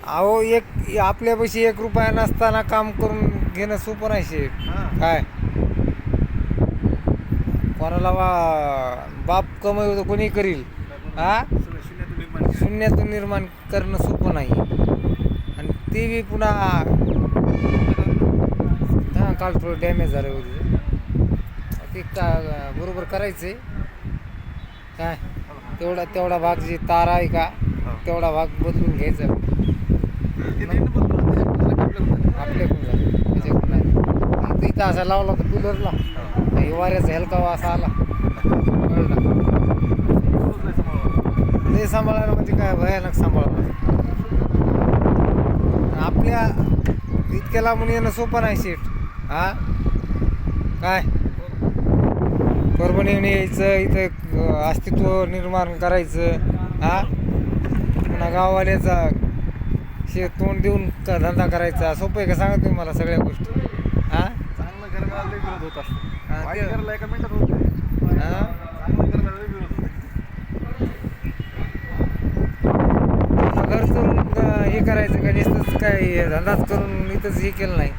अहो आपल्यापाशी 1 रुपया नसताना काम करून घेणं सोपं नाही शेठ. काय कोणाला बाप कमाई कोणी करील. हा, शून्यातून निर्माण करणं सोपं नाही. आणि ते बी पुन्हा हां काल थोडं डॅमेज झालं होतं ते बरोबर करायचं आहे. काय तेवढा भाग जी तार आहे का तेवढा भाग बदलून घ्यायचा आपल्याकडून झालं त्याच्याकडून नाही. इथं असा लावला तर कूलरला वाऱ्याचा हलका असा आला कळला लय सांभाळायला म्हणजे काय भयानक सांभाळायला. आपल्या इतक्या लांबून येणं सोपं नाही शेठ. हा काय परभणीने यायचं इथं अस्तित्व निर्माण करायचं. हा पुन्हा गाववाल्याचा तोंड देऊन धंदा करायचा सोपं आहे का सांगा तुम्ही मला सगळ्या गोष्टी. हां चांगलं करायला लय विरोध होत असतो. हां, वाईट ते- करायला एका मिनिटात होत नाही. हां चांगलं करायला लय विरोध होतो. घर करून हे करायचं का नुसतंच काय धंदाच करून इथंच हे केलं नाही.